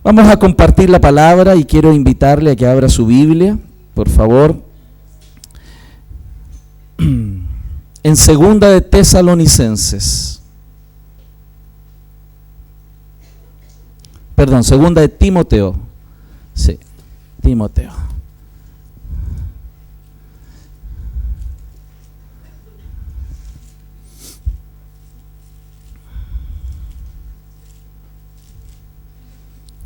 Vamos a compartir la palabra y quiero invitarle a que abra su Biblia, por favor. En segunda de Tesalonicenses. Perdón, segunda de Timoteo. Sí, Timoteo.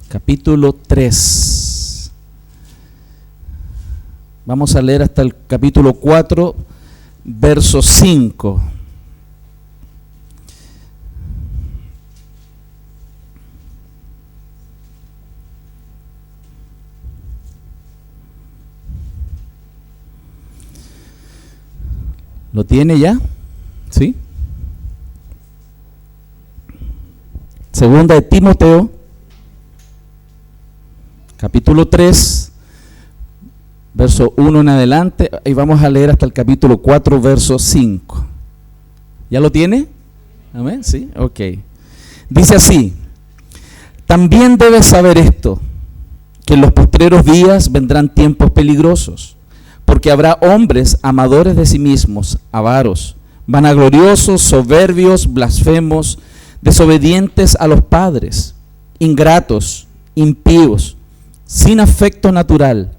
Capítulo 3. Vamos a leer hasta el capítulo 4, verso 5. ¿Lo tiene ya? ¿Sí? Segunda de Timoteo, capítulo 3, verso 1 en adelante, y vamos a leer hasta el capítulo 4, verso 5. ¿Ya lo tiene? ¿Amén? ¿Sí? Ok. Dice así: también debes saber esto, que en los postreros días vendrán tiempos peligrosos, porque habrá hombres amadores de sí mismos, avaros, vanagloriosos, soberbios, blasfemos, desobedientes a los padres, ingratos, impíos, sin afecto natural,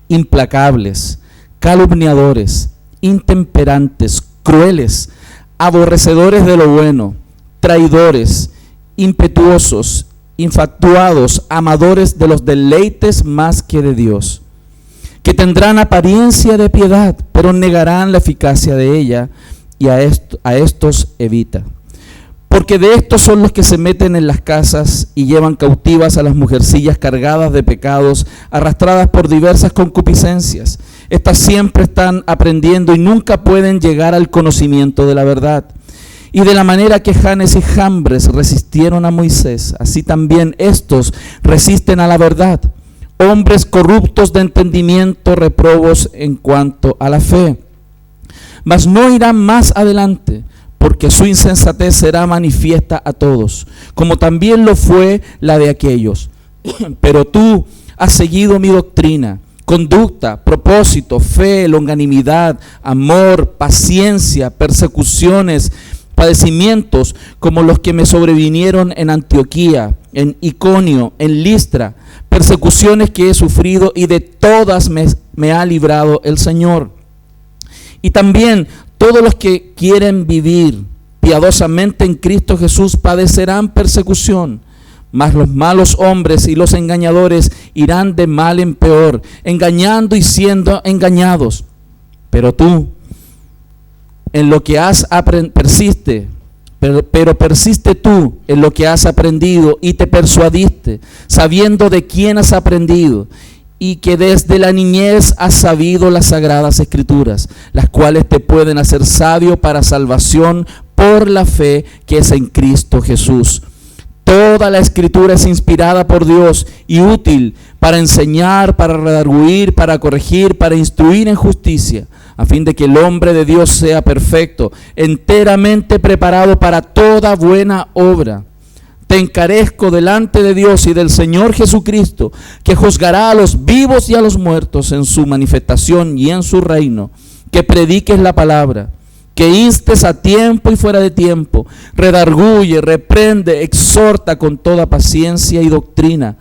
implacables, calumniadores, intemperantes, crueles, aborrecedores de lo bueno, traidores, impetuosos, infatuados, amadores de los deleites más que de Dios, que tendrán apariencia de piedad, pero negarán la eficacia de ella, y a estos evita. Porque de estos son los que se meten en las casas y llevan cautivas a las mujercillas cargadas de pecados, arrastradas por diversas concupiscencias. Estas siempre están aprendiendo y nunca pueden llegar al conocimiento de la verdad. Y de la manera que Janes y Jambres resistieron a Moisés, así también estos resisten a la verdad. Hombres corruptos de entendimiento, reprobos en cuanto a la fe. Mas no irán más adelante, porque su insensatez será manifiesta a todos, como también lo fue la de aquellos. Pero tú has seguido mi doctrina, conducta, propósito, fe, longanimidad, amor, paciencia, persecuciones, padecimientos, como los que me sobrevinieron en Antioquía, en Iconio, en Listra, persecuciones que he sufrido, y de todas me ha librado el Señor. Y también todos los que quieren vivir piadosamente en Cristo Jesús padecerán persecución, mas los malos hombres y los engañadores irán de mal en peor, engañando y siendo engañados. Pero tú, en lo que has aprendido, persiste tú en lo que has aprendido y te persuadiste, sabiendo de quién has aprendido, y que desde la niñez has sabido las sagradas escrituras, las cuales te pueden hacer sabio para salvación por la fe que es en Cristo Jesús. Toda la escritura es inspirada por Dios y útil para enseñar, para redarguir, para corregir, para instruir en justicia, a fin de que el hombre de Dios sea perfecto, enteramente preparado para toda buena obra. Te encarezco delante de Dios y del Señor Jesucristo, que juzgará a los vivos y a los muertos en su manifestación y en su reino, que prediques la palabra, que instes a tiempo y fuera de tiempo, redarguye, reprende, exhorta con toda paciencia y doctrina,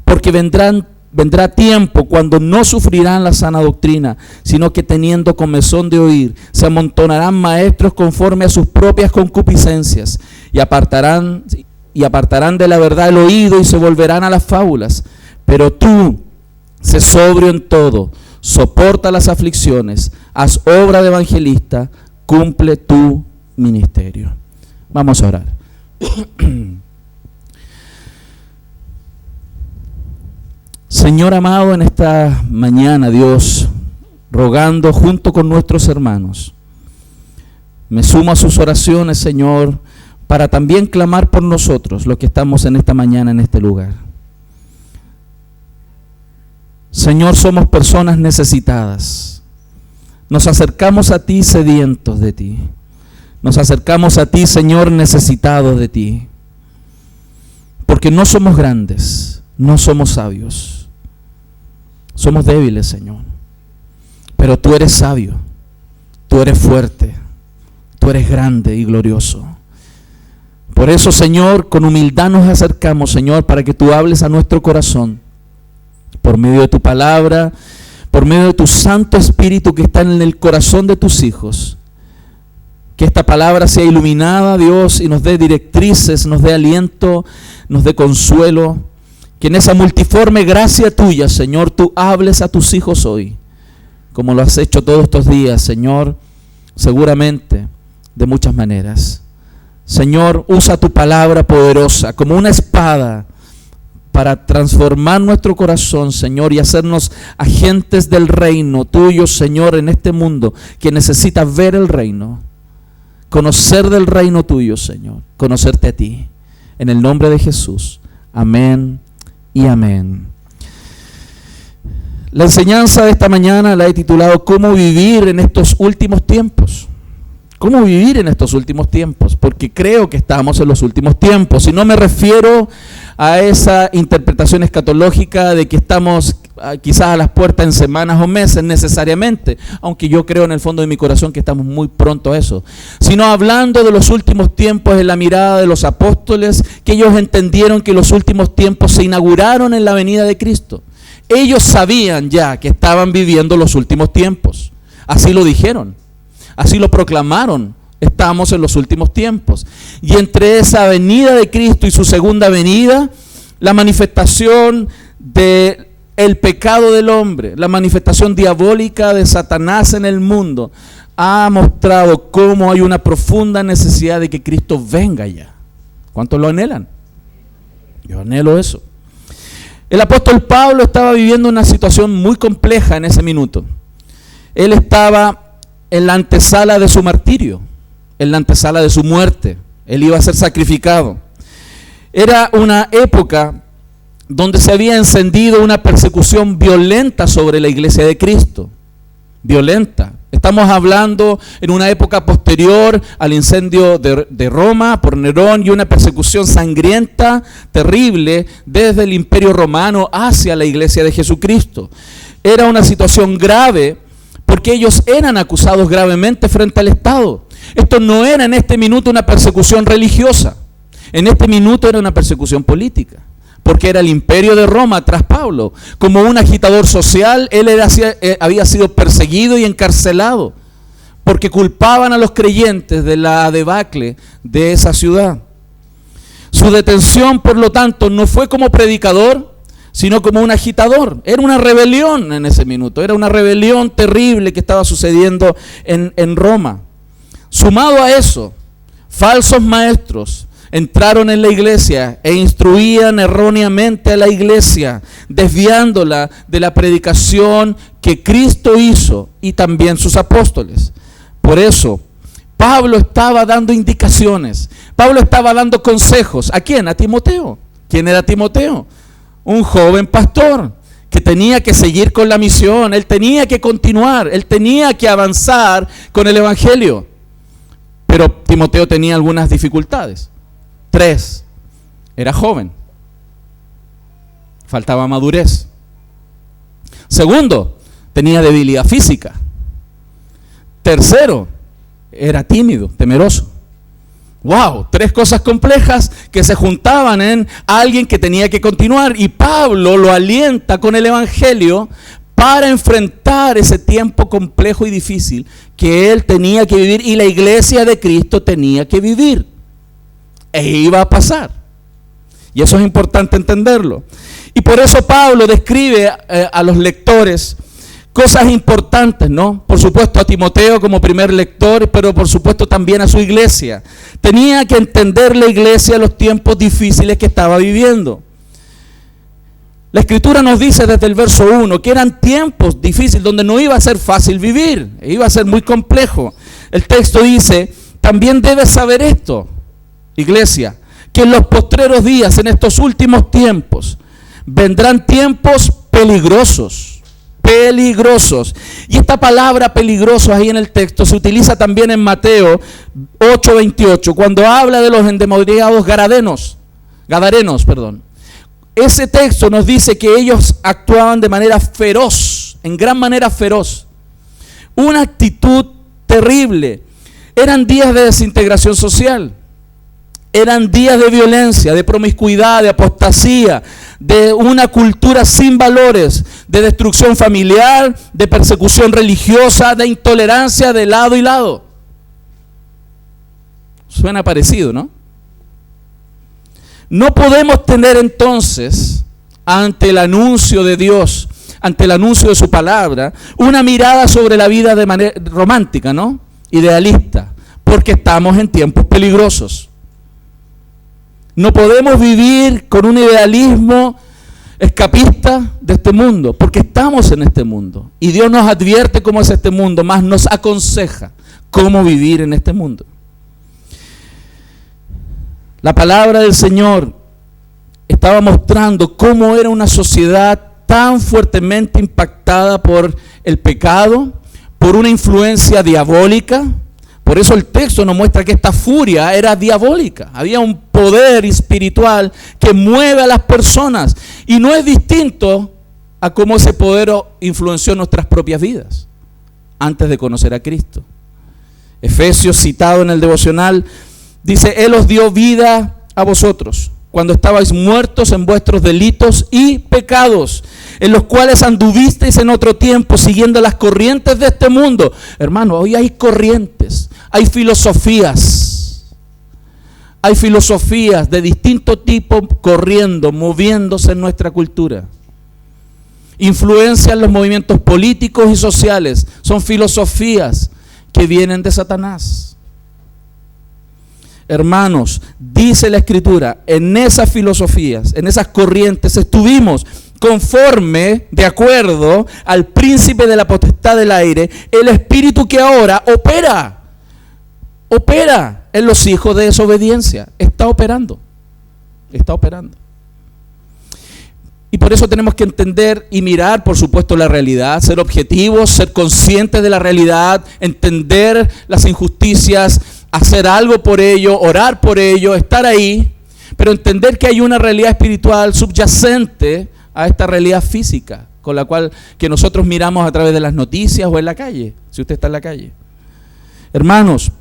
porque vendrá tiempo cuando no sufrirán la sana doctrina, sino que teniendo comezón de oír, se amontonarán maestros conforme a sus propias concupiscencias, y apartarán de la verdad el oído y se volverán a las fábulas. Pero tú, sé sobrio en todo, soporta las aflicciones, haz obra de evangelista, cumple tu ministerio. Vamos a orar. Señor amado, en esta mañana, Dios, rogando junto con nuestros hermanos, me sumo a sus oraciones, Señor, para también clamar por nosotros, los que estamos en esta mañana en este lugar. Señor, somos personas necesitadas. Nos acercamos a ti sedientos de ti. Nos acercamos a ti, Señor, necesitados de ti. Porque no somos grandes, no somos sabios. Somos débiles, Señor. Pero tú eres sabio, tú eres fuerte, tú eres grande y glorioso. Por eso, Señor, con humildad nos acercamos, Señor, para que tú hables a nuestro corazón, por medio de tu palabra, por medio de tu Santo Espíritu que está en el corazón de tus hijos. Que esta palabra sea iluminada, Dios, y nos dé directrices, nos dé aliento, nos dé consuelo. Que en esa multiforme gracia tuya, Señor, tú hables a tus hijos hoy, como lo has hecho todos estos días, Señor, seguramente de muchas maneras. Señor, usa tu palabra poderosa como una espada para transformar nuestro corazón, Señor, y hacernos agentes del reino tuyo, Señor, en este mundo que necesita ver el reino, conocer del reino tuyo, Señor, conocerte a ti. En el nombre de Jesús. Amén y amén. La enseñanza de esta mañana la he titulado ¿Cómo vivir en estos últimos tiempos? ¿Cómo vivir en estos últimos tiempos? Porque creo que estamos en los últimos tiempos. Y no me refiero a esa interpretación escatológica de que estamos quizás a las puertas en semanas o meses necesariamente, aunque yo creo en el fondo de mi corazón que estamos muy pronto a eso, sino hablando de los últimos tiempos en la mirada de los apóstoles, que ellos entendieron que los últimos tiempos se inauguraron en la venida de Cristo. Ellos sabían ya que estaban viviendo los últimos tiempos, así lo dijeron. Así lo proclamaron, estamos en los últimos tiempos. Y entre esa venida de Cristo y su segunda venida, la manifestación del pecado del hombre, la manifestación diabólica de Satanás en el mundo, ha mostrado cómo hay una profunda necesidad de que Cristo venga ya. ¿Cuántos lo anhelan? Yo anhelo eso. El apóstol Pablo estaba viviendo una situación muy compleja en ese minuto. Él estaba en la antesala de su martirio, en la antesala de su muerte. Él iba a ser sacrificado. Era una época donde se había encendido una persecución violenta sobre la iglesia de Cristo. Violenta. Estamos hablando en una época posterior al incendio de Roma por Nerón y una persecución sangrienta, terrible, desde el Imperio Romano hacia la iglesia de Jesucristo. Era una situación grave, porque ellos eran acusados gravemente frente al Estado. Esto no era en este minuto una persecución religiosa. En este minuto era una persecución política. Porque era el imperio de Roma tras Pablo. Como un agitador social, él había sido perseguido y encarcelado. Porque culpaban a los creyentes de la debacle de esa ciudad. Su detención, por lo tanto, no fue como predicador, sino como un agitador. Era una rebelión en ese minuto, era una rebelión terrible que estaba sucediendo en Roma. Sumado a eso, falsos maestros entraron en la iglesia e instruían erróneamente a la iglesia, desviándola de la predicación que Cristo hizo y también sus apóstoles. Por eso, Pablo estaba dando indicaciones, Pablo estaba dando consejos. ¿A quién? A Timoteo. ¿Quién era Timoteo? Un joven pastor que tenía que seguir con la misión, él tenía que continuar, él tenía que avanzar con el evangelio. Pero Timoteo tenía algunas dificultades. 3, era joven, faltaba madurez. Segundo, tenía debilidad física. Tercero, era tímido, temeroso. Wow, 3 cosas complejas que se juntaban en alguien que tenía que continuar, y Pablo lo alienta con el evangelio para enfrentar ese tiempo complejo y difícil que él tenía que vivir y la iglesia de Cristo tenía que vivir. E iba a pasar. Y eso es importante entenderlo. Y por eso Pablo describe a los lectores cosas importantes, ¿no? Por supuesto a Timoteo como primer lector, pero por supuesto también a su iglesia. Tenía que entender la iglesia los tiempos difíciles que estaba viviendo. La Escritura nos dice desde el verso 1 que eran tiempos difíciles donde no iba a ser fácil vivir, iba a ser muy complejo. El texto dice, también debes saber esto, iglesia, que en los postreros días, en estos últimos tiempos, vendrán tiempos peligrosos. Peligrosos. Y esta palabra peligrosos ahí en el texto se utiliza también en Mateo 8:28, cuando habla de los endemoniados gadarenos. ese texto nos dice que ellos actuaban de manera feroz, en gran manera feroz. Una actitud terrible. Eran días de desintegración social. Eran días de violencia, de promiscuidad, de apostasía, de una cultura sin valores, de destrucción familiar, de persecución religiosa, de intolerancia de lado y lado. Suena parecido, ¿no? No podemos tener entonces, ante el anuncio de Dios, ante el anuncio de su palabra, una mirada sobre la vida de manera romántica, ¿no? Idealista, porque estamos en tiempos peligrosos. No podemos vivir con un idealismo escapista de este mundo, porque estamos en este mundo. Y Dios nos advierte cómo es este mundo, más nos aconseja cómo vivir en este mundo. La palabra del Señor estaba mostrando cómo era una sociedad tan fuertemente impactada por el pecado, por una influencia diabólica. Por eso el texto nos muestra que esta furia era diabólica. Había un poder espiritual que mueve a las personas. Y no es distinto a cómo ese poder influenció nuestras propias vidas antes de conocer a Cristo. Efesios, citado en el devocional, dice: Él os dio vida a vosotros cuando estabais muertos en vuestros delitos y pecados, en los cuales anduvisteis en otro tiempo, siguiendo las corrientes de este mundo. Hermano, hoy hay corrientes, hay filosofías de distinto tipo corriendo, moviéndose en nuestra cultura. Influencian los movimientos políticos y sociales, son filosofías que vienen de Satanás. Hermanos, dice la Escritura, en esas filosofías, en esas corrientes estuvimos conforme, de acuerdo al príncipe de la potestad del aire, el espíritu que ahora opera en los hijos de desobediencia. Está operando. Y por eso tenemos que entender y mirar, por supuesto, la realidad, ser objetivos, ser conscientes de la realidad, entender las injusticias, hacer algo por ello, orar por ello, estar ahí, pero entender que hay una realidad espiritual subyacente a esta realidad física, con la cual que nosotros miramos a través de las noticias o en la calle, si usted está en la calle. Hermanos,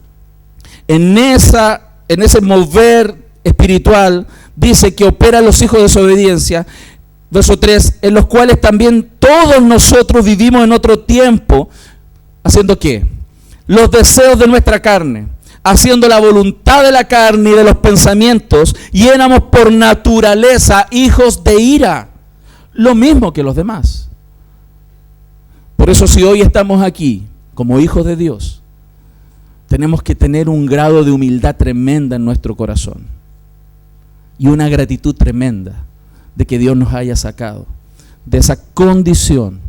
en ese mover espiritual dice que operan los hijos de desobediencia, verso 3, en los cuales también todos nosotros vivimos en otro tiempo, ¿haciendo qué? Los deseos de nuestra carne, haciendo la voluntad de la carne y de los pensamientos, y éramos por naturaleza hijos de ira, lo mismo que los demás. Por eso, si hoy estamos aquí como hijos de Dios, tenemos que tener un grado de humildad tremenda en nuestro corazón y una gratitud tremenda de que Dios nos haya sacado de esa condición,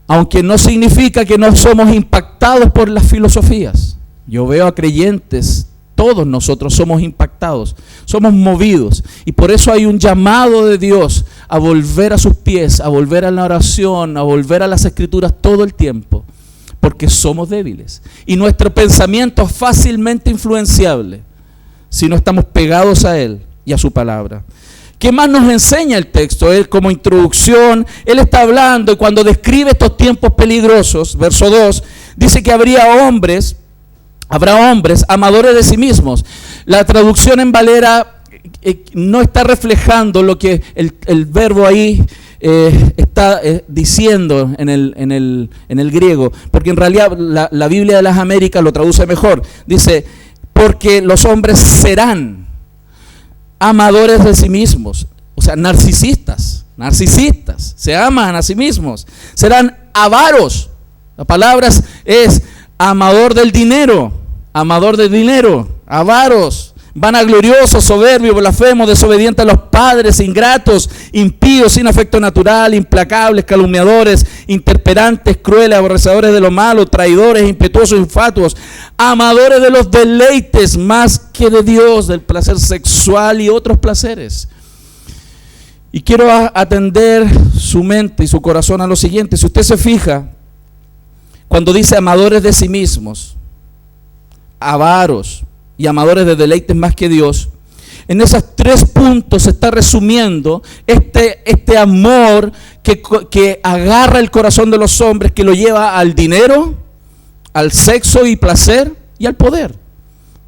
aunque no significa que no somos impactados por las filosofías. Yo veo a creyentes, todos nosotros somos impactados, somos movidos, y por eso hay un llamado de Dios a volver a sus pies, a volver a la oración, a volver a las Escrituras todo el tiempo, porque somos débiles y nuestro pensamiento es fácilmente influenciable si no estamos pegados a Él y a su palabra. ¿Qué más nos enseña el texto? Él, como introducción, él está hablando, y cuando describe estos tiempos peligrosos, verso 2, dice que habrá hombres amadores de sí mismos. La traducción en Valera no está reflejando lo que el verbo ahí está diciendo en el griego, porque en realidad la Biblia de las Américas lo traduce mejor. Dice, porque los hombres serán amadores de sí mismos, o sea, narcisistas, se aman a sí mismos, serán avaros. La palabra es amador del dinero, avaros, vanagloriosos, soberbios, blasfemos, desobedientes a los padres, ingratos, impíos, sin afecto natural, implacables, calumniadores, interperantes, crueles, aborrecedores de lo malo, traidores, impetuosos, infatuos, amadores de los deleites más que de Dios, del placer sexual y otros placeres. Y quiero atender su mente y su corazón a lo siguiente. Si usted se fija, cuando dice amadores de sí mismos, avaros y amadores de deleites más que Dios, En esos 3 puntos se está resumiendo este amor que agarra el corazón de los hombres, que lo lleva al dinero, al sexo y placer y al poder.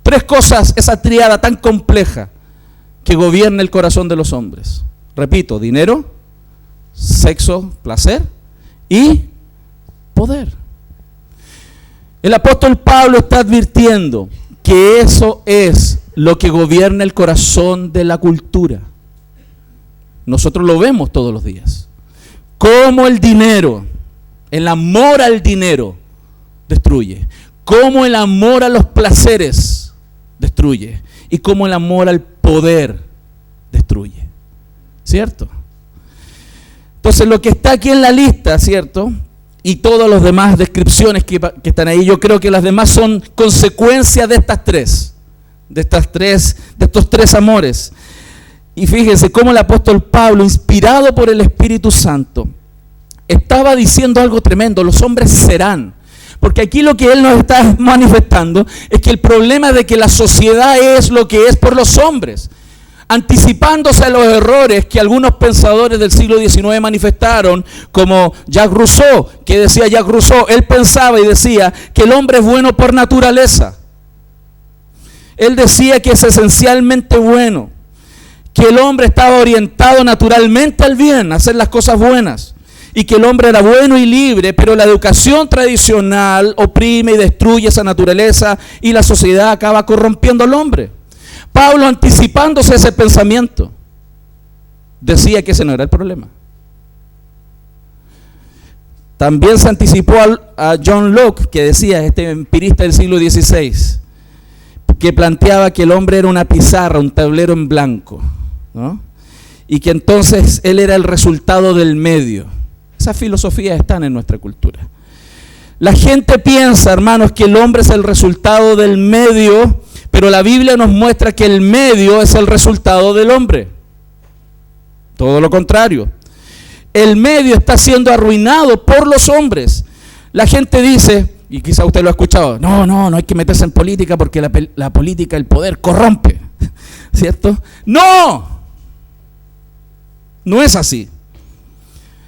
3 cosas, esa tríada tan compleja que gobierna el corazón de los hombres. Repito, dinero, sexo, placer y poder. El apóstol Pablo está advirtiendo que eso es lo que gobierna el corazón de la cultura. Nosotros lo vemos todos los días. Cómo el dinero, el amor al dinero destruye. Cómo el amor a los placeres destruye. Y cómo el amor al poder destruye. ¿Cierto? Entonces lo que está aquí en la lista, ¿cierto? Y todas las demás descripciones que están ahí, yo creo que las demás son consecuencias de estos tres amores. Y fíjense cómo el apóstol Pablo, inspirado por el Espíritu Santo, estaba diciendo algo tremendo: los hombres serán. Porque aquí lo que él nos está manifestando es que el problema de que la sociedad es lo que es por los hombres, anticipándose a los errores que algunos pensadores del siglo XIX manifestaron, como Jacques Rousseau, que decía Jacques Rousseau, él pensaba y decía que el hombre es bueno por naturaleza. Él decía que es esencialmente bueno, que el hombre estaba orientado naturalmente al bien, a hacer las cosas buenas, y que el hombre era bueno y libre, pero la educación tradicional oprime y destruye esa naturaleza y la sociedad acaba corrompiendo al hombre. Pablo, anticipándose a ese pensamiento, decía que ese no era el problema. También se anticipó a John Locke, que decía, este empirista del siglo XVI, que planteaba que el hombre era una pizarra, un tablero en blanco, ¿no? Y que entonces él era el resultado del medio. Esas filosofías están en nuestra cultura. La gente piensa, hermanos, que el hombre es el resultado del medio, pero la Biblia nos muestra que el medio es el resultado del hombre. Todo lo contrario. El medio está siendo arruinado por los hombres. La gente dice, y quizá usted lo ha escuchado, no hay que meterse en política porque la política, el poder corrompe. ¿Cierto? No es así.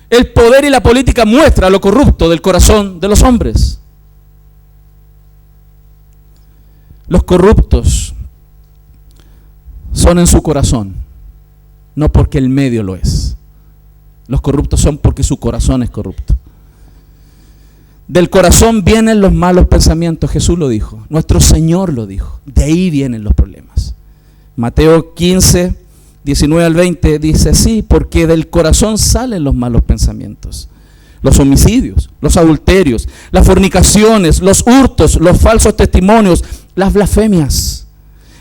El poder y la política muestra lo corrupto del corazón de los hombres. Los corruptos son en su corazón, no porque el medio lo es. Los corruptos son porque su corazón es corrupto. Del corazón vienen los malos pensamientos, Jesús lo dijo, nuestro Señor lo dijo, de ahí vienen los problemas. Mateo 15, 19 al 20 dice así: porque del corazón salen los malos pensamientos, los homicidios, los adulterios, las fornicaciones, los hurtos, los falsos testimonios, las blasfemias.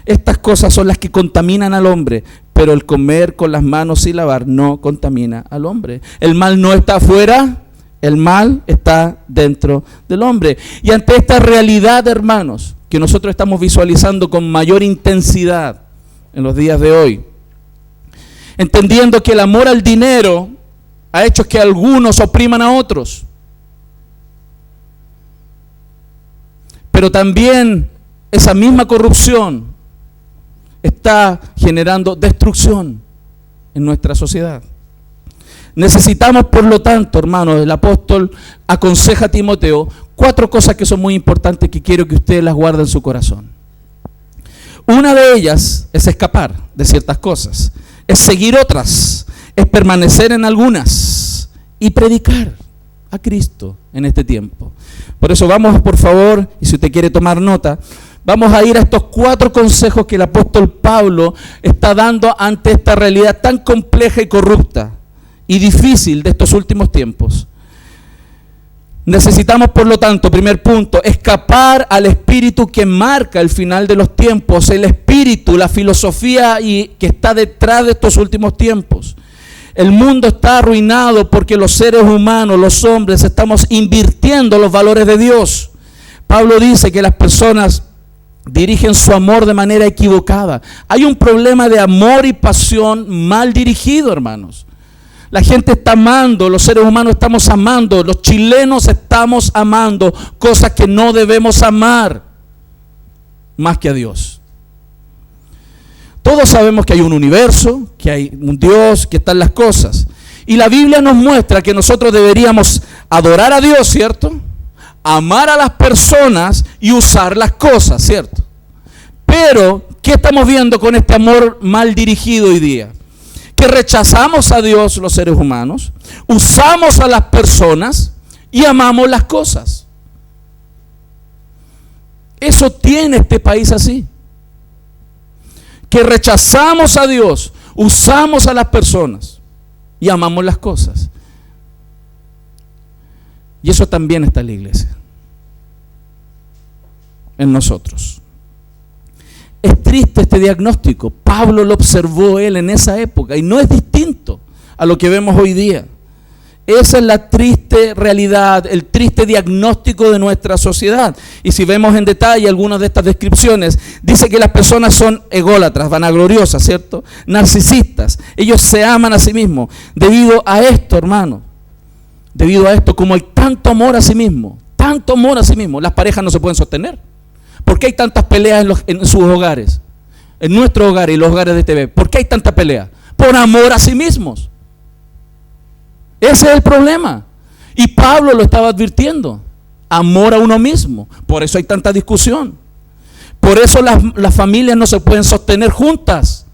Estas cosas son las que contaminan al hombre, pero el comer con las manos y lavar no contamina al hombre. El mal no está afuera, el mal está dentro del hombre. Y ante esta realidad, hermanos, que nosotros estamos visualizando con mayor intensidad en los días de hoy, entendiendo que el amor al dinero ha hecho que algunos opriman a otros, pero también esa misma corrupción está generando destrucción en nuestra sociedad. Necesitamos, por lo tanto, hermanos, el apóstol aconseja a Timoteo 4 cosas que son muy importantes, que quiero que ustedes las guarden en su corazón. Una de ellas es escapar de ciertas cosas, es seguir otras, es permanecer en algunas y predicar a Cristo en este tiempo. Por eso vamos, por favor, y si usted quiere tomar nota, vamos a ir a estos 4 consejos que el apóstol Pablo está dando ante esta realidad tan compleja y corrupta y difícil de estos últimos tiempos. Necesitamos, por lo tanto, primer punto, escapar al espíritu que marca el final de los tiempos, el espíritu, la filosofía que está detrás de estos últimos tiempos. El mundo está arruinado porque los seres humanos, los hombres, estamos invirtiendo los valores de Dios. Pablo dice que las personas dirigen su amor de manera equivocada. Hay un problema de amor y pasión mal dirigido, hermanos. La gente está amando, los seres humanos estamos amando, los chilenos estamos amando cosas que no debemos amar más que a Dios. Todos sabemos que hay un universo, que hay un Dios, que están las cosas. Y la Biblia nos muestra que nosotros deberíamos adorar a Dios, ¿cierto? Amar a las personas y usar las cosas, ¿cierto? Pero, ¿qué estamos viendo con este amor mal dirigido hoy día? Que rechazamos a Dios, los seres humanos, usamos a las personas y amamos las cosas. Eso tiene este país así. Que rechazamos a Dios, usamos a las personas y amamos las cosas. Y eso también está en la iglesia, en nosotros. Es triste este diagnóstico. Pablo lo observó él en esa época y no es distinto a lo que vemos hoy día. Esa es la triste realidad, el triste diagnóstico de nuestra sociedad. Y si vemos en detalle algunas de estas descripciones, dice que las personas son ególatras, vanagloriosas, ¿cierto? Narcisistas. Ellos se aman a sí mismos. Debido a esto, hermano, debido a esto, como hay tanto amor a sí mismo, las parejas no se pueden sostener. ¿Por qué hay tantas peleas en sus hogares? En nuestros hogares y los hogares de TV. ¿Por qué hay tanta pelea? Por amor a sí mismos. Ese es el problema. Y Pablo lo estaba advirtiendo. Amor a uno mismo. Por eso hay tanta discusión. Por eso las familias no se pueden sostener juntas.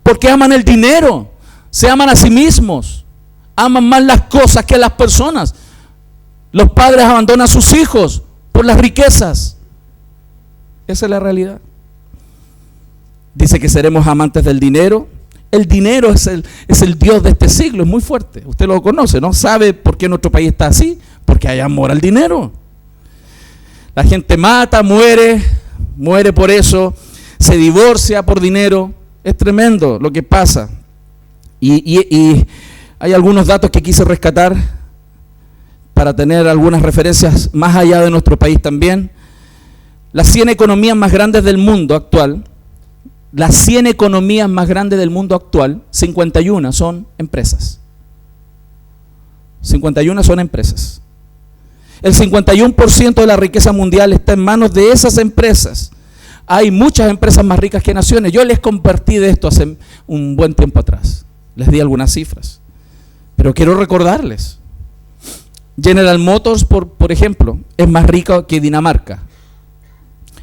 Porque aman el dinero. Se aman a sí mismos. Aman más las cosas que las personas. Los padres abandonan a sus hijos por las riquezas. Esa es la realidad. Dice que seremos amantes del dinero. El dinero es el Dios de este siglo, es muy fuerte. Usted lo conoce, ¿no? ¿Sabe por qué nuestro país está así? Porque hay amor al dinero. La gente mata, muere por eso, se divorcia por dinero. Es tremendo lo que pasa. Y hay algunos datos que quise rescatar para tener algunas referencias más allá de nuestro país también. Las 100 economías más grandes del mundo actual, 51 son empresas. 51 son empresas. El 51% de la riqueza mundial está en manos de esas empresas. Hay muchas empresas más ricas que naciones. Yo les compartí de esto hace un buen tiempo atrás. Les di algunas cifras. Pero quiero recordarles. General Motors, por ejemplo, es más rico que Dinamarca.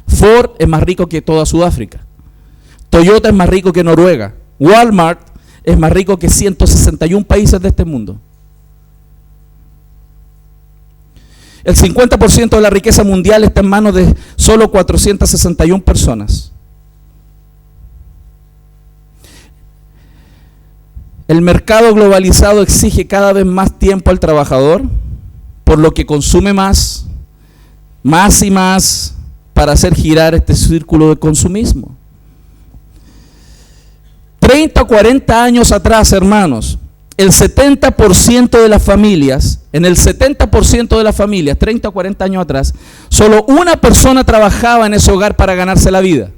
Ford es más rico que toda Sudáfrica. Toyota es más rico que Noruega. Walmart es más rico que 161 países de este mundo. El 50% de la riqueza mundial está en manos de solo 461 personas. El mercado globalizado exige cada vez más tiempo al trabajador, por lo que consume más y más, para hacer girar este círculo de consumismo. 30 o 40 años atrás, hermanos, el 70% de las familias, 30 o 40 años atrás, solo una persona trabajaba en ese hogar para ganarse la vida.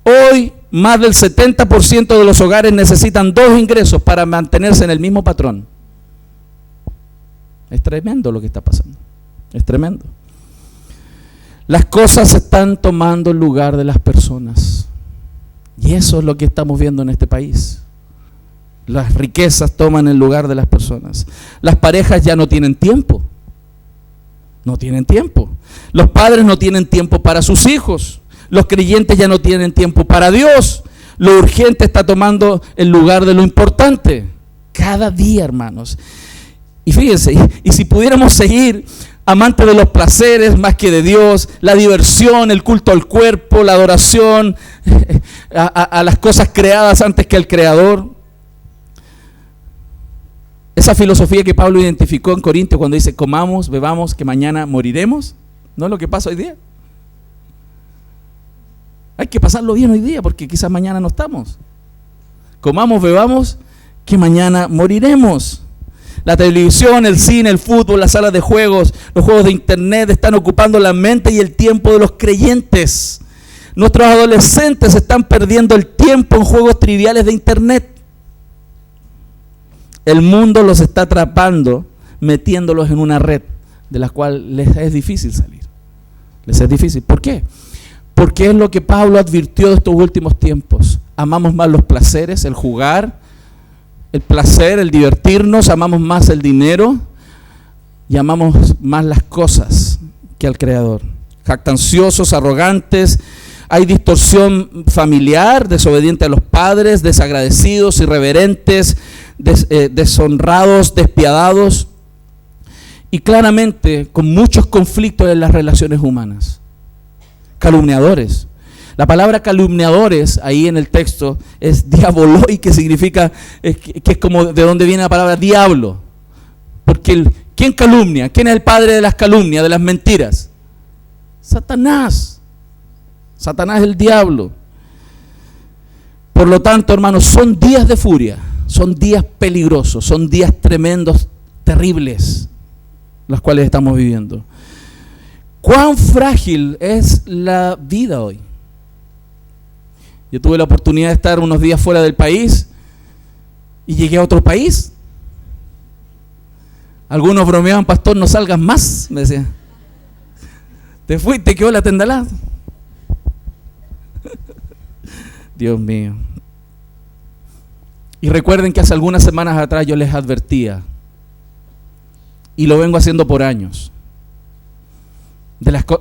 Hoy, más del 70% de los hogares necesitan 2 ingresos para mantenerse en el mismo patrón. Es tremendo lo que está pasando. Es tremendo. Las cosas están tomando el lugar de las personas. Y eso es lo que estamos viendo en este país. Las riquezas toman el lugar de las personas. Las parejas ya no tienen tiempo. No tienen tiempo. Los padres no tienen tiempo para sus hijos. Los creyentes ya no tienen tiempo para Dios. Lo urgente está tomando el lugar de lo importante. Cada día, hermanos. Y fíjense, y si pudiéramos seguir, amantes de los placeres más que de Dios, la diversión, el culto al cuerpo, la adoración a las cosas creadas antes que al Creador. Esa filosofía que Pablo identificó en Corintios cuando dice comamos, bebamos, que mañana moriremos, ¿no es lo que pasa hoy día? Hay que pasarlo bien hoy día porque quizás mañana no estamos. Comamos, bebamos, que mañana moriremos. La televisión, el cine, el fútbol, las salas de juegos, los juegos de internet están ocupando la mente y el tiempo de los creyentes. Nuestros adolescentes están perdiendo el tiempo en juegos triviales de internet. El mundo los está atrapando, metiéndolos en una red de la cual les es difícil salir. Les es difícil. ¿Por qué? Porque es lo que Pablo advirtió de estos últimos tiempos. Amamos más los placeres, el jugar, el placer, el divertirnos, amamos más el dinero y amamos más las cosas que al Creador. Jactanciosos, arrogantes, hay distorsión familiar, desobediente a los padres, desagradecidos, irreverentes, deshonrados, despiadados y claramente con muchos conflictos en las relaciones humanas. Calumniadores. La palabra calumniadores ahí en el texto es diaboloi, que significa, que es como de donde viene la palabra diablo. Porque ¿quién calumnia? ¿Quién es el padre de las calumnias, de las mentiras? Satanás. Satanás es el diablo. Por lo tanto, hermanos, son días de furia, son días peligrosos, son días tremendos, terribles, los cuales estamos viviendo. ¿Cuán frágil es la vida hoy? Yo tuve la oportunidad de estar unos días fuera del país y llegué a otro país. Algunos bromeaban, pastor, no salgas más, me decían. Te fuiste, quedó la tendalada. Dios mío. Y recuerden que hace algunas semanas atrás yo les advertía, y lo vengo haciendo por años,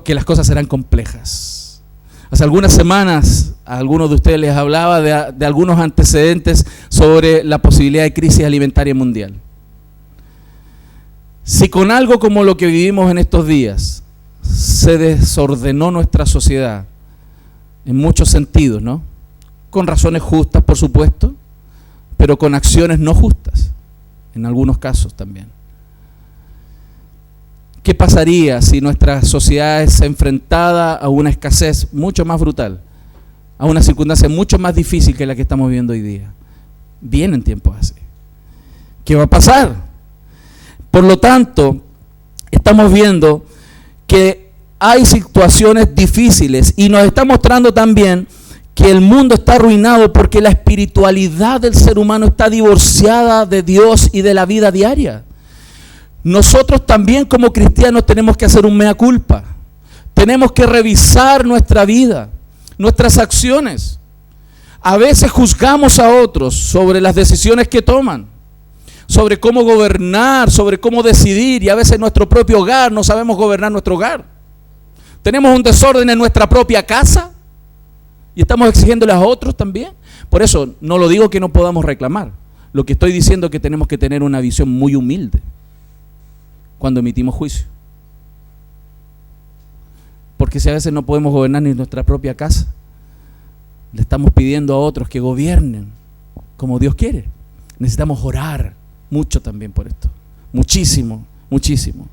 que las cosas serán complejas. Hace algunas semanas a algunos de ustedes les hablaba de algunos antecedentes sobre la posibilidad de crisis alimentaria mundial. Si con algo como lo que vivimos en estos días se desordenó nuestra sociedad en muchos sentidos, ¿no? Con razones justas, por supuesto, pero con acciones no justas, en algunos casos también. ¿Qué pasaría si nuestra sociedad es enfrentada a una escasez mucho más brutal, a una circunstancia mucho más difícil que la que estamos viviendo hoy día? Vienen tiempos así. ¿Qué va a pasar? Por lo tanto, estamos viendo que hay situaciones difíciles y nos está mostrando también que el mundo está arruinado porque la espiritualidad del ser humano está divorciada de Dios y de la vida diaria. Nosotros también como cristianos tenemos que hacer un mea culpa. Tenemos que revisar nuestra vida, nuestras acciones. A veces juzgamos a otros sobre las decisiones que toman, sobre cómo gobernar, sobre cómo decidir, y a veces en nuestro propio hogar no sabemos gobernar nuestro hogar. Tenemos un desorden en nuestra propia casa y estamos exigiéndole a otros también. Por eso no lo digo que no podamos reclamar. Lo que estoy diciendo es que tenemos que tener una visión muy humilde cuando emitimos juicio. Porque si a veces no podemos gobernar ni nuestra propia casa, le estamos pidiendo a otros que gobiernen como Dios quiere. Necesitamos orar mucho también por esto. Muchísimo, muchísimo.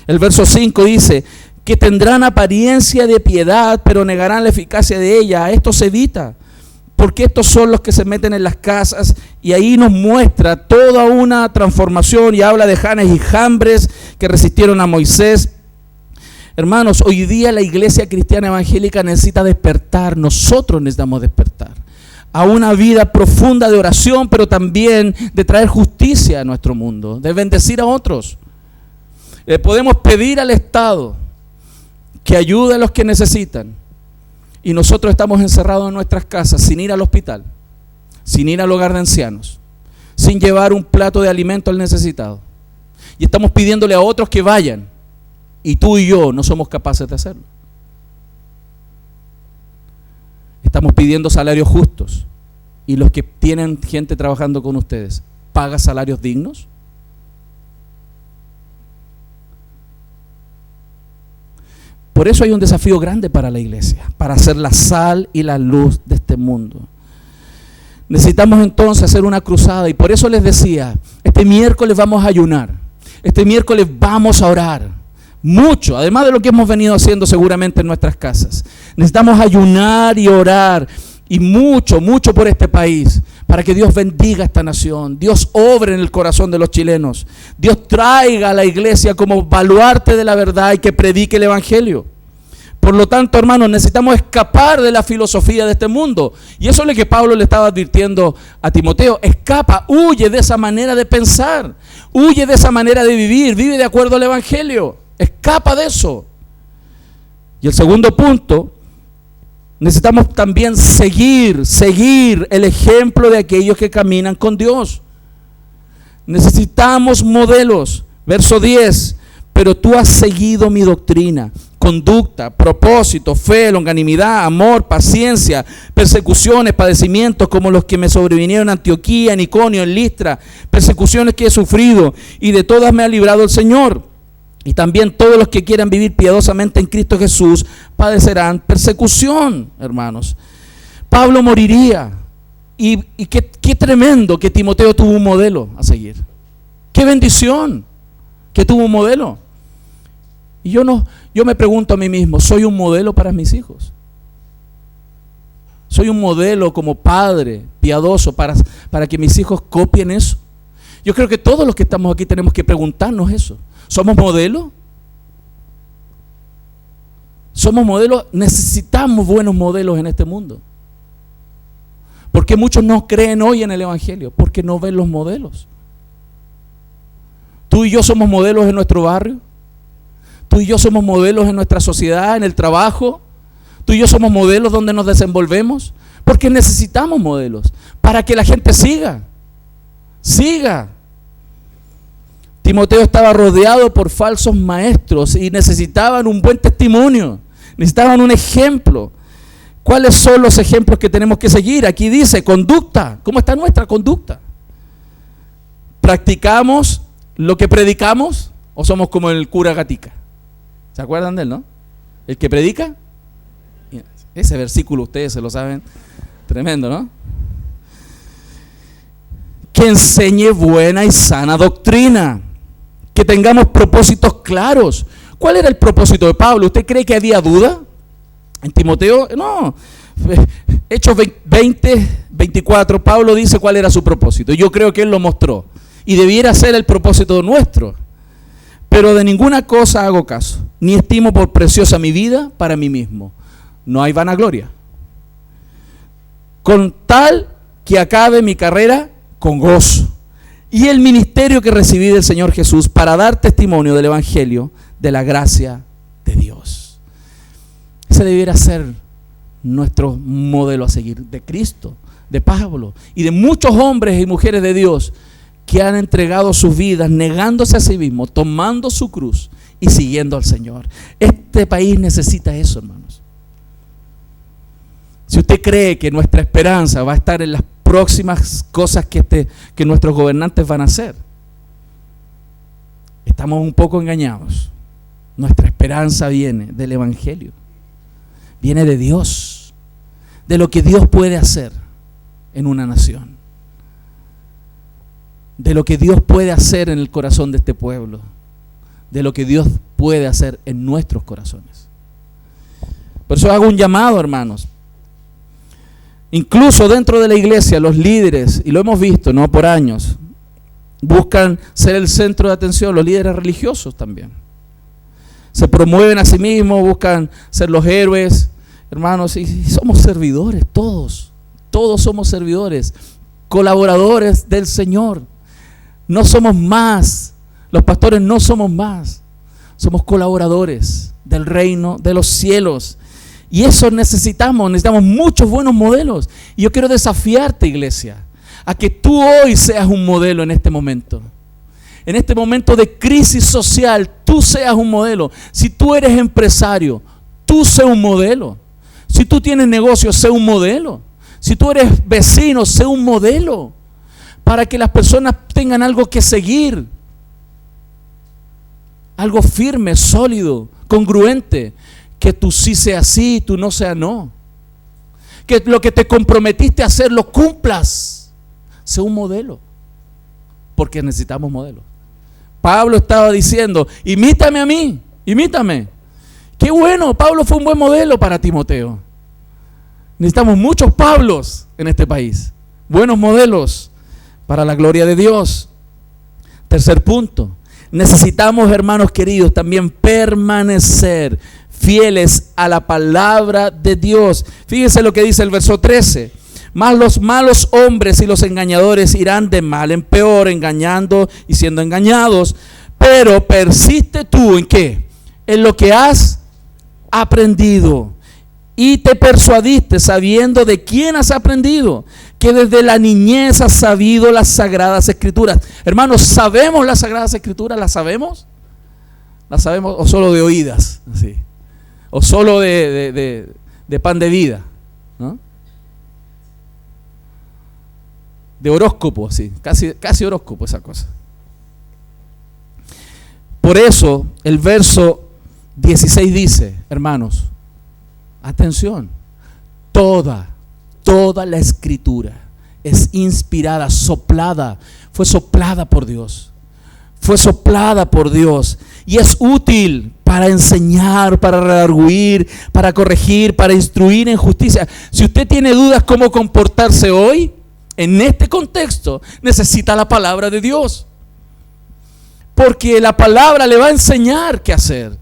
El verso 5 dice que tendrán apariencia de piedad, pero negarán la eficacia de ella. A esto se evita, porque estos son los que se meten en las casas, y ahí nos muestra toda una transformación, y habla de Janes y Jambres que resistieron a Moisés. Hermanos, hoy día la iglesia cristiana evangélica necesita despertar. Nosotros necesitamos despertar a una vida profunda de oración, pero también de traer justicia a nuestro mundo, de bendecir a otros. Podemos pedir al Estado que ayude a los que necesitan, y nosotros estamos encerrados en nuestras casas sin ir al hospital, sin ir al hogar de ancianos, sin llevar un plato de alimento al necesitado, y estamos pidiéndole a otros que vayan, y tú y yo no somos capaces de hacerlo. Estamos pidiendo salarios justos, y los que tienen gente trabajando con ustedes, ¿paga salarios dignos? Por eso hay un desafío grande para la iglesia, para ser la sal y la luz de este mundo. Necesitamos entonces hacer una cruzada, y por eso les decía, este miércoles vamos a ayunar, este miércoles vamos a orar mucho, además de lo que hemos venido haciendo seguramente en nuestras casas. Necesitamos ayunar y orar, y mucho, mucho por este país, para que Dios bendiga esta nación, Dios obre en el corazón de los chilenos, Dios traiga a la iglesia como baluarte de la verdad y que predique el evangelio. Por lo tanto, hermanos, necesitamos escapar de la filosofía de este mundo, y eso es lo que Pablo le estaba advirtiendo a Timoteo. Escapa, huye de esa manera de pensar, huye de esa manera de vivir, vive de acuerdo al evangelio, escapa de eso. Y el segundo punto Necesitamos también seguir el ejemplo de aquellos que caminan con Dios. Necesitamos modelos. Verso 10, pero tú has seguido mi doctrina, conducta, propósito, fe, longanimidad, amor, paciencia, persecuciones, padecimientos como los que me sobrevinieron en Antioquía, en Iconio, en Listra, persecuciones que he sufrido, y de todas me ha librado el Señor. Y también todos los que quieran vivir piadosamente en Cristo Jesús padecerán persecución, hermanos. Pablo moriría, y qué tremendo que Timoteo tuvo un modelo a seguir. Qué bendición que tuvo un modelo. Y yo me pregunto a mí mismo, ¿soy un modelo para mis hijos? ¿Soy un modelo como padre piadoso para que mis hijos copien eso? Yo creo que todos los que estamos aquí tenemos que preguntarnos eso. ¿Somos modelos? ¿Somos modelos? Necesitamos buenos modelos en este mundo. ¿Por qué muchos no creen hoy en el Evangelio? Porque no ven los modelos. Tú y yo somos modelos en nuestro barrio. Tú y yo somos modelos en nuestra sociedad, en el trabajo. Tú y yo somos modelos donde nos desenvolvemos. Porque necesitamos modelos para que la gente siga. Timoteo estaba rodeado por falsos maestros y necesitaban un buen testimonio, necesitaban un ejemplo. ¿Cuáles son los ejemplos que tenemos que seguir? Aquí dice, conducta. ¿Cómo está nuestra conducta? ¿Practicamos lo que predicamos o somos como el cura Gatica? ¿Se acuerdan de él, no? El que predica. Ese versículo ustedes se lo saben. Tremendo, ¿no? Que enseñe buena y sana doctrina. Que tengamos propósitos claros. ¿Cuál era el propósito de Pablo? ¿Usted cree que había duda en Timoteo? No. Hechos 20:24, Pablo dice cuál era su propósito. Yo creo que él lo mostró. Y debiera ser el propósito nuestro. Pero de ninguna cosa hago caso, ni estimo por preciosa mi vida para mí mismo. No hay vanagloria. Con tal que acabe mi carrera con gozo y el ministerio que recibí del Señor Jesús para dar testimonio del Evangelio de la gracia de Dios. Ese debiera ser nuestro modelo a seguir, de Cristo, de Pablo y de muchos hombres y mujeres de Dios que han entregado sus vidas negándose a sí mismos, tomando su cruz y siguiendo al Señor. Este país necesita eso, hermanos. Si usted cree que nuestra esperanza va a estar en las próximas cosas que nuestros gobernantes van a hacer, estamos un poco engañados. Nuestra esperanza viene del Evangelio, viene de Dios, de lo que Dios puede hacer en una nación, de lo que Dios puede hacer en el corazón de este pueblo, de lo que Dios puede hacer en nuestros corazones. Por eso hago un llamado, hermanos. Incluso dentro de la iglesia, los líderes, y lo hemos visto, ¿no?, por años, buscan ser el centro de atención, los líderes religiosos también. Se promueven a sí mismos, buscan ser los héroes, hermanos, y somos servidores, todos somos servidores, colaboradores del Señor. No somos más, los pastores no somos más, somos colaboradores del reino de los cielos. Y eso necesitamos muchos buenos modelos. Y yo quiero desafiarte, iglesia, a que tú hoy seas un modelo en este momento. En este momento de crisis social, tú seas un modelo. Si tú eres empresario, tú sé un modelo. Si tú tienes negocio, sé un modelo. Si tú eres vecino, sé un modelo. Para que las personas tengan algo que seguir. Algo firme, sólido, congruente. Que tú sí seas sí, tú no seas no. Que lo que te comprometiste a hacer lo cumplas. Sé un modelo. Porque necesitamos modelos. Pablo estaba diciendo, imítame a mí, imítame. Qué bueno, Pablo fue un buen modelo para Timoteo. Necesitamos muchos Pablos en este país. Buenos modelos para la gloria de Dios. Tercer punto. Necesitamos, hermanos queridos, también permanecer fieles a la palabra de Dios. Fíjense lo que dice el verso 13. Mas los malos hombres y los engañadores irán de mal en peor, engañando y siendo engañados. Pero persiste tú, ¿en qué? En lo que has aprendido y te persuadiste sabiendo de quién has aprendido, que desde la niñez has sabido las Sagradas Escrituras. Hermanos, ¿sabemos las Sagradas Escrituras? ¿Las sabemos? ¿Las sabemos o solo de oídas? Así. O solo de pan de vida, ¿no? De horóscopo, así, casi horóscopo esa cosa. Por eso el verso 16 dice, hermanos, atención, toda la Escritura es inspirada, soplada, fue soplada por Dios. Fue soplada por Dios y es útil para enseñar, para redarguir, para corregir, para instruir en justicia. Si usted tiene dudas cómo comportarse hoy, en este contexto, necesita la palabra de Dios. Porque la palabra le va a enseñar qué hacer.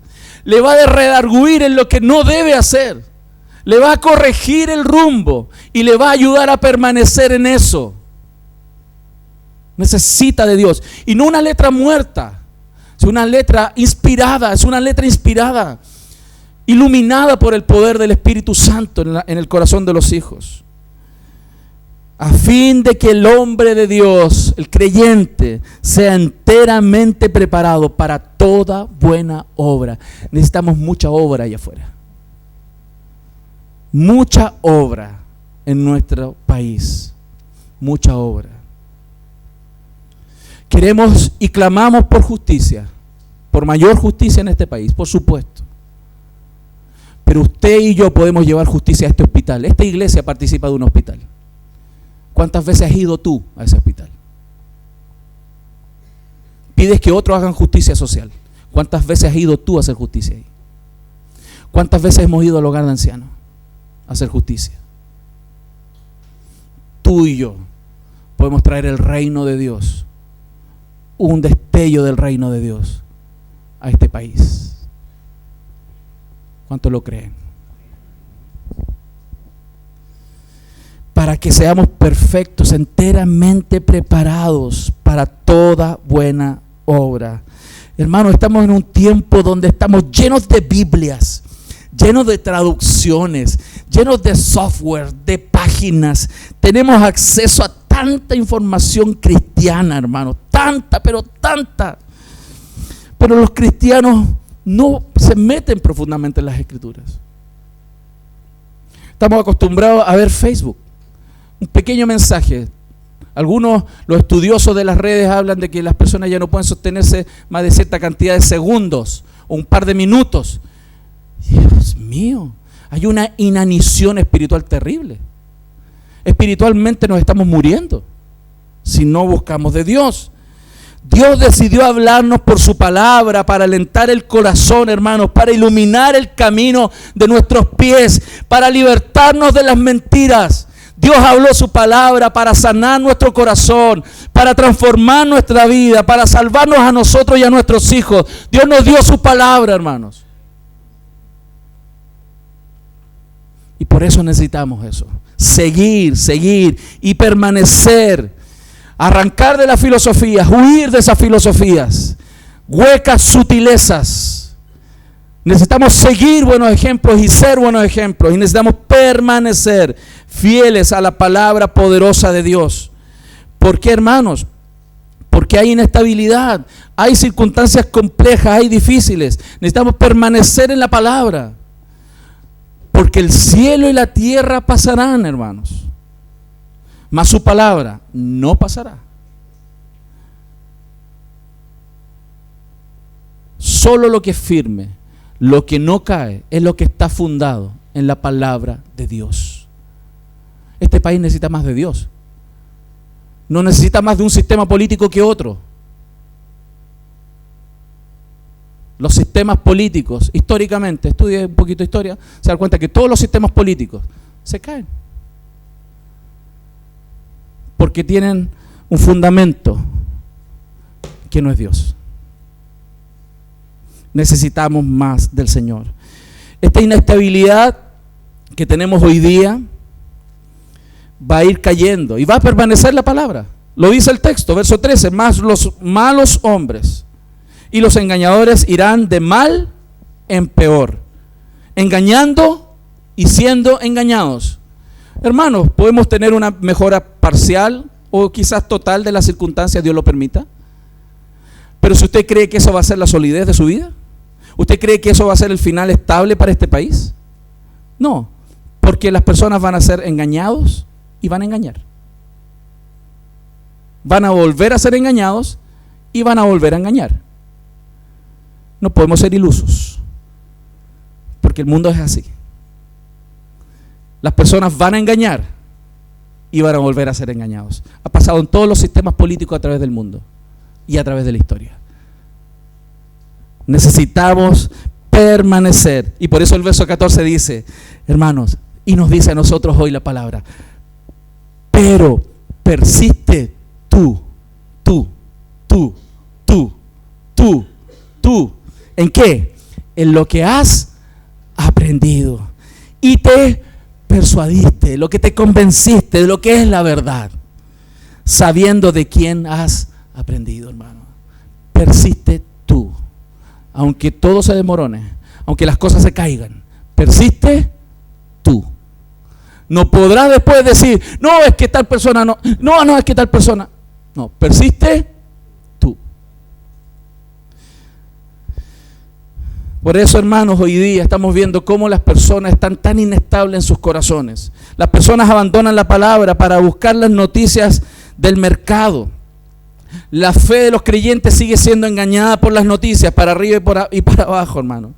Le va a redarguir en lo que no debe hacer. Le va a corregir el rumbo y le va a ayudar a permanecer en eso. Necesita de Dios. Y no una letra muerta. Es una letra inspirada. Es una letra inspirada. Iluminada por el poder del Espíritu Santo en el corazón de los hijos. A fin de que el hombre de Dios, el creyente, sea enteramente preparado para toda buena obra. Necesitamos mucha obra allá afuera. Mucha obra en nuestro país. Mucha obra. Queremos y clamamos por justicia, por mayor justicia en este país, por supuesto. Pero usted y yo podemos llevar justicia a este hospital. Esta iglesia participa de un hospital. ¿Cuántas veces has ido tú a ese hospital? Pides que otros hagan justicia social. ¿Cuántas veces has ido tú a hacer justicia ahí? ¿Cuántas veces hemos ido al hogar de ancianos a hacer justicia? Tú y yo podemos traer el reino de Dios, un destello del reino de Dios a este país. ¿Cuántos lo creen? Para que seamos perfectos, enteramente preparados para toda buena obra. Hermanos, estamos en un tiempo donde estamos llenos de Biblias, llenos de traducciones, llenos de software, de páginas. Tenemos acceso a tanta información cristiana, hermanos, tanta, pero tanta. Pero los cristianos no se meten profundamente en las Escrituras. Estamos acostumbrados a ver Facebook. Un pequeño mensaje. Algunos, los estudiosos de las redes, hablan de que las personas ya no pueden sostenerse más de cierta cantidad de segundos o un par de minutos. Dios mío, hay una inanición espiritual terrible. Espiritualmente nos estamos muriendo si no buscamos de Dios. Dios decidió hablarnos por su palabra para alentar el corazón, hermanos, para iluminar el camino de nuestros pies, para libertarnos de las mentiras. Dios habló su palabra para sanar nuestro corazón, para transformar nuestra vida, para salvarnos a nosotros y a nuestros hijos. Dios nos dio su palabra, hermanos. Y por eso necesitamos eso. Seguir y permanecer. Arrancar de las filosofías, huir de esas filosofías, huecas sutilezas. Necesitamos seguir buenos ejemplos y ser buenos ejemplos. Y necesitamos permanecer fieles a la palabra poderosa de Dios. ¿Por qué, hermanos? Porque hay inestabilidad, hay circunstancias complejas, hay difíciles. Necesitamos permanecer en la palabra. Porque el cielo y la tierra pasarán, hermanos. Mas su palabra no pasará. Solo lo que es firme, lo que no cae, es lo que está fundado en la palabra de Dios. Este país necesita más de Dios. No necesita más de un sistema político que otro. Los sistemas políticos, históricamente, estudie un poquito de historia, se da cuenta que todos los sistemas políticos se caen. Porque tienen un fundamento que no es Dios. Necesitamos más del Señor. Esta inestabilidad que tenemos hoy día va a ir cayendo y va a permanecer la palabra. Lo dice el texto, verso 13, más los malos hombres y los engañadores irán de mal en peor, engañando y siendo engañados. Hermanos, ¿podemos tener una mejora parcial o quizás total de las circunstancias? Dios lo permita. Pero si usted cree que eso va a ser la solidez de su vida, ¿usted cree que eso va a ser el final estable para este país? No, porque las personas van a ser engañados y van a engañar. Van a volver a ser engañados y van a volver a engañar. No podemos ser ilusos, porque el mundo es así. Las personas van a engañar y van a volver a ser engañados. Ha pasado en todos los sistemas políticos a través del mundo y a través de la historia. Necesitamos permanecer. Y por eso el verso 14 dice, hermanos, y nos dice a nosotros hoy la palabra, pero persiste tú. ¿En qué? En lo que has aprendido y te persuadiste, lo que te convenciste de lo que es la verdad, sabiendo de quién has aprendido, hermano. Persiste tú, aunque todo se demorone, aunque las cosas se caigan, persiste tú. No podrás después decir, no, es que tal persona no, es que tal persona. No, persiste tú. Por eso, hermanos, hoy día estamos viendo cómo las personas están tan inestables en sus corazones. Las personas abandonan la palabra para buscar las noticias del mercado. La fe de los creyentes sigue siendo engañada por las noticias, para arriba y para abajo, hermano.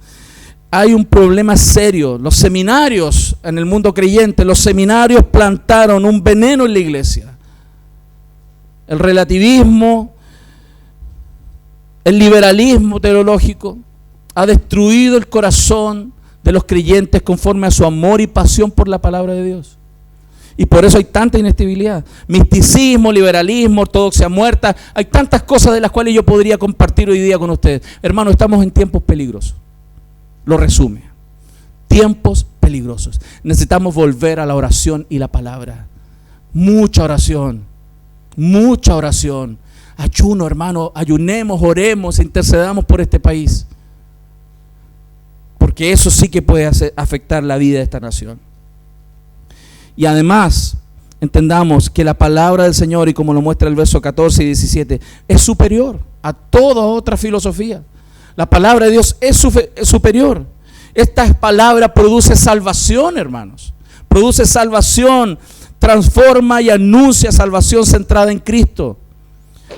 Hay un problema serio. Los seminarios en el mundo creyente, los seminarios plantaron un veneno en la iglesia. El relativismo, el liberalismo teológico ha destruido el corazón de los creyentes conforme a su amor y pasión por la palabra de Dios. Y por eso hay tanta inestabilidad. Misticismo, liberalismo, ortodoxia muerta. Hay tantas cosas de las cuales yo podría compartir hoy día con ustedes. Hermano, estamos en tiempos peligrosos. Lo resume. Tiempos peligrosos. Necesitamos volver a la oración y la palabra. Mucha oración. Mucha oración. Ayuno, hermano. Ayunemos, oremos, intercedamos por este país. Porque eso sí que puede afectar la vida de esta nación. Y además, entendamos que la palabra del Señor, y como lo muestra el verso 14 y 17, es superior a toda otra filosofía. La palabra de Dios es superior. Esta palabra produce salvación, hermanos. Produce salvación, transforma y anuncia salvación centrada en Cristo.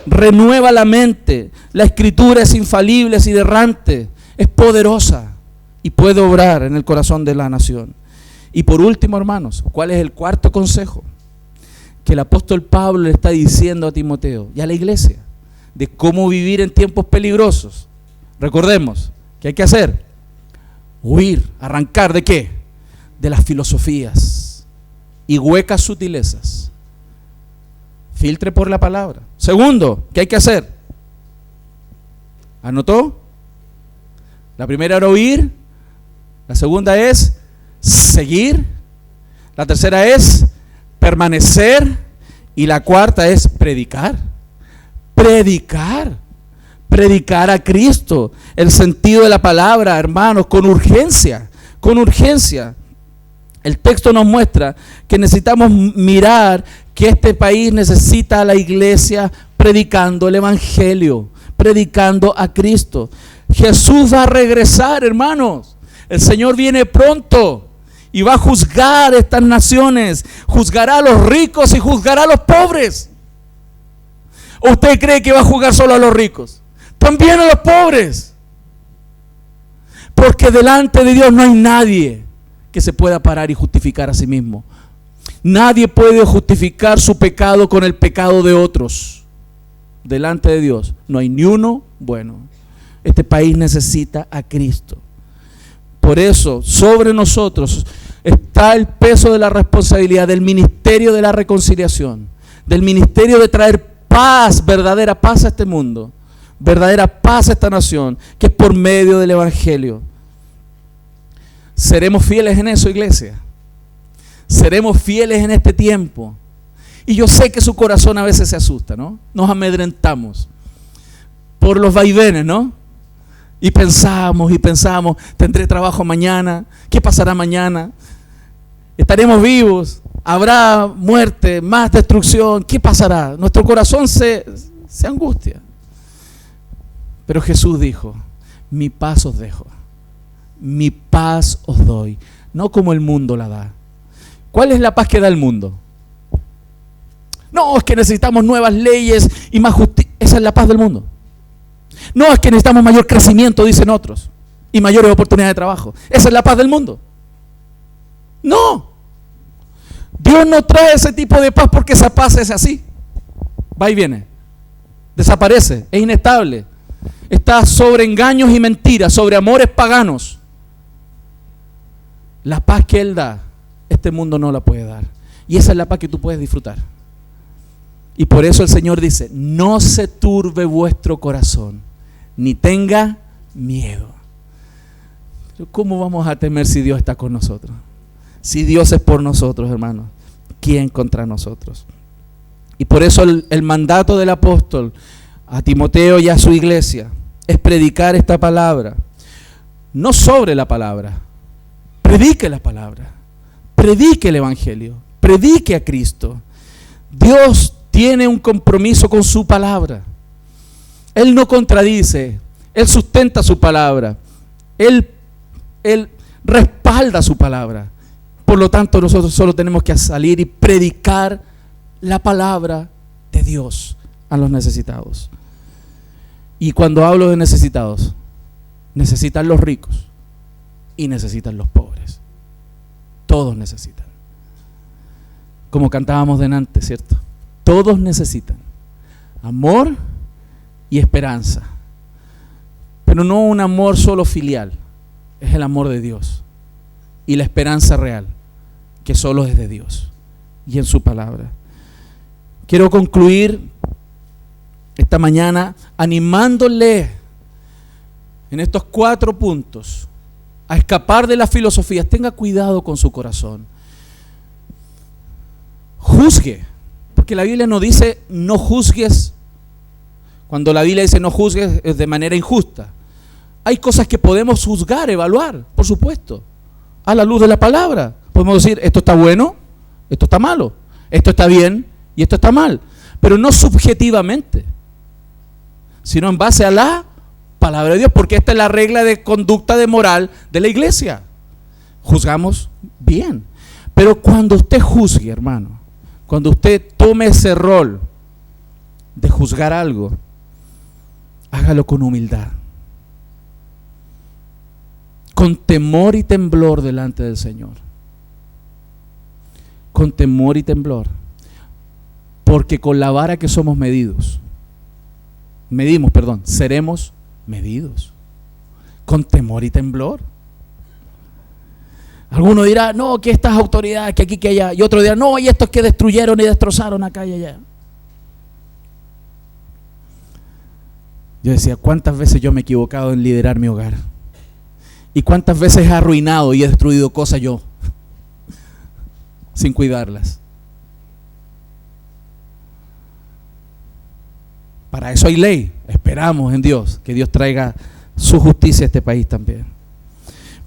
Renueva la mente. La Escritura es infalible, es inerrante, es poderosa y puede obrar en el corazón de la nación. Y por último, hermanos, ¿cuál es el cuarto consejo? Que el apóstol Pablo le está diciendo a Timoteo y a la iglesia de cómo vivir en tiempos peligrosos. Recordemos, ¿qué hay que hacer? Huir, arrancar ¿de qué? De las filosofías y huecas sutilezas. Filtre por la palabra. Segundo, ¿qué hay que hacer? ¿Anotó? La primera era huir, la segunda es seguir, la tercera es permanecer y la cuarta es predicar. Predicar a Cristo, el sentido de la palabra, hermanos, con urgencia. El texto nos muestra que necesitamos mirar que este país necesita a la iglesia predicando el evangelio, predicando a Cristo. Jesús va a regresar, hermanos. El Señor viene pronto y va a juzgar estas naciones, juzgará a los ricos y juzgará a los pobres. ¿O usted cree que va a juzgar solo a los ricos? También a los pobres. Porque delante de Dios no hay nadie que se pueda parar y justificar a sí mismo. Nadie puede justificar su pecado con el pecado de otros. Delante de Dios no hay ni uno bueno. Este país necesita a Cristo. Por eso, sobre nosotros está el peso de la responsabilidad del ministerio de la reconciliación, del ministerio de traer paz, verdadera paz a este mundo, verdadera paz a esta nación, que es por medio del evangelio. ¿Seremos fieles en eso, iglesia? ¿Seremos fieles en este tiempo? Y yo sé que su corazón a veces se asusta, ¿no? Nos amedrentamos por los vaivenes, ¿no? Y pensamos, tendré trabajo mañana, ¿qué pasará mañana? ¿Estaremos vivos? ¿Habrá muerte, más destrucción? ¿Qué pasará? Nuestro corazón se angustia. Pero Jesús dijo, mi paz os dejo, mi paz os doy, no como el mundo la da. ¿Cuál es la paz que da el mundo? No, es que necesitamos nuevas leyes y más justicia. Esa es la paz del mundo. No, es que necesitamos mayor crecimiento, dicen otros, y mayores oportunidades de trabajo. Esa es la paz del mundo. No. Dios no trae ese tipo de paz porque esa paz es así. Va y viene. Desaparece, es inestable. Está sobre engaños y mentiras, sobre amores paganos. La paz que Él da, este mundo no la puede dar. Y esa es la paz que tú puedes disfrutar. Y por eso el Señor dice, no se turbe vuestro corazón, ni tenga miedo. Pero ¿cómo vamos a temer si Dios está con nosotros? Si Dios es por nosotros, hermanos, ¿quién contra nosotros? Y por eso el mandato del apóstol a Timoteo y a su iglesia es predicar esta palabra. No sobre la palabra, predique la palabra, predique el evangelio, predique a Cristo. Dios tiene un compromiso con su palabra. Él no contradice, Él sustenta su palabra, Él respalda su palabra. Por lo tanto, nosotros solo tenemos que salir y predicar la palabra de Dios a los necesitados. Y cuando hablo de necesitados, necesitan los ricos y necesitan los pobres. Todos necesitan. Como cantábamos delante, ¿cierto? Todos necesitan amor y esperanza. Pero no un amor solo filial, es el amor de Dios. Y la esperanza real, que solo es de Dios y en su palabra. Quiero concluir esta mañana animándole en estos 4 puntos a escapar de las filosofías. Tenga cuidado con su corazón. Juzgue, porque la Biblia no dice no juzgues. Cuando la Biblia dice no juzgues es de manera injusta. Hay cosas que podemos juzgar, evaluar, por supuesto, a la luz de la palabra. Podemos decir, esto está bueno, esto está malo, esto está bien y esto está mal, pero no subjetivamente, sino en base a la palabra de Dios, porque esta es la regla de conducta de moral de la iglesia. Juzgamos bien, pero cuando usted juzgue, hermano, cuando usted tome ese rol de juzgar algo, hágalo con humildad, con temor y temblor delante del Señor. Con temor y temblor. Porque con la vara que somos seremos medidos. Con temor y temblor. Alguno dirá, no, que estas autoridades, que aquí, que allá. Y otro dirá, no, y estos que destruyeron y destrozaron acá y allá. Yo decía, ¿cuántas veces yo me he equivocado en liderar mi hogar? ¿Y cuántas veces he arruinado y he destruido cosas yo sin cuidarlas? Para eso hay ley. Esperamos en Dios, que Dios traiga su justicia a este país también.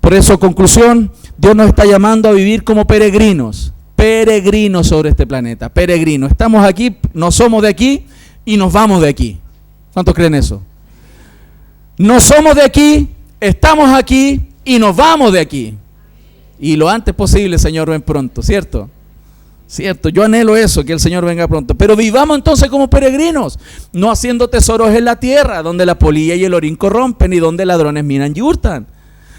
Por eso, conclusión, Dios nos está llamando a vivir como peregrinos. Peregrinos sobre este planeta. Peregrinos. Estamos aquí, no somos de aquí y nos vamos de aquí. ¿Cuántos creen eso? No somos de aquí, estamos aquí y nos vamos de aquí. Y lo antes posible, Señor, ven pronto, ¿cierto? Cierto, yo anhelo eso, que el Señor venga pronto. Pero vivamos entonces como peregrinos, no haciendo tesoros en la tierra, donde la polilla y el orín corrompen y donde ladrones minan y hurtan.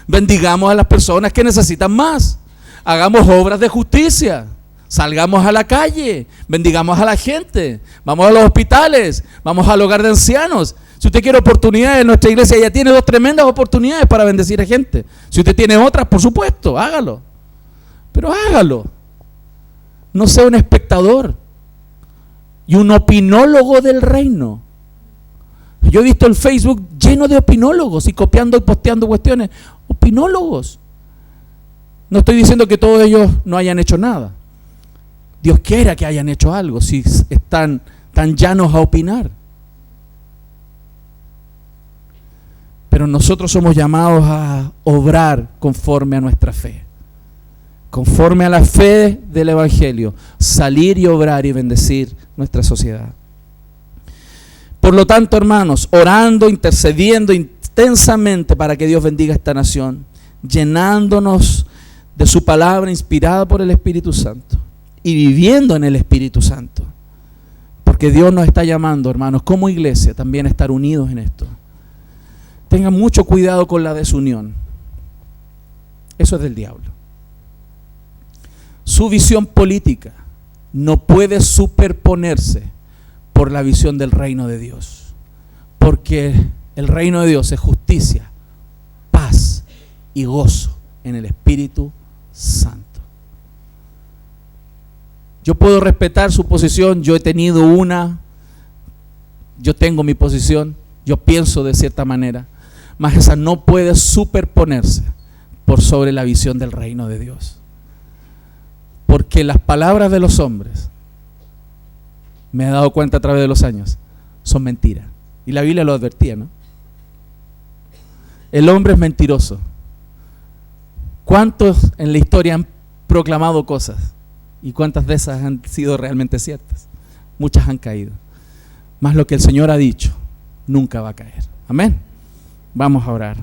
Bendigamos a las personas que necesitan más. Hagamos obras de justicia. Salgamos a la calle, bendigamos a la gente, vamos a los hospitales, vamos al hogar de ancianos. Si usted quiere oportunidades, nuestra iglesia ya tiene 2 tremendas oportunidades para bendecir a gente. Si usted tiene otras, por supuesto, hágalo. Pero hágalo. No sea un espectador y un opinólogo del reino. Yo he visto el Facebook lleno de opinólogos y copiando y posteando cuestiones. Opinólogos. No estoy diciendo que todos ellos no hayan hecho nada. Dios quiera que hayan hecho algo si están tan llanos a opinar. Pero nosotros somos llamados a obrar conforme a nuestra fe. conforme a la fe del Evangelio, salir y obrar y bendecir nuestra sociedad. Por lo tanto, hermanos, orando, intercediendo intensamente para que Dios bendiga esta nación, llenándonos de su palabra inspirada por el Espíritu Santo y viviendo en el Espíritu Santo. Porque Dios nos está llamando, hermanos, como iglesia, también a estar unidos en esto. Tengan mucho cuidado con la desunión. Eso es del diablo. Su visión política no puede superponerse por la visión del reino de Dios. Porque el reino de Dios es justicia, paz y gozo en el Espíritu Santo. Yo puedo respetar su posición, yo he tenido una, yo tengo mi posición, yo pienso de cierta manera, mas esa no puede superponerse por sobre la visión del reino de Dios. Porque las palabras de los hombres, me he dado cuenta a través de los años, son mentiras. Y la Biblia lo advertía, ¿no? El hombre es mentiroso. ¿Cuántos en la historia han proclamado cosas? ¿Y cuántas de esas han sido realmente ciertas? Muchas han caído. Mas lo que el Señor ha dicho nunca va a caer. Amén. Vamos a orar.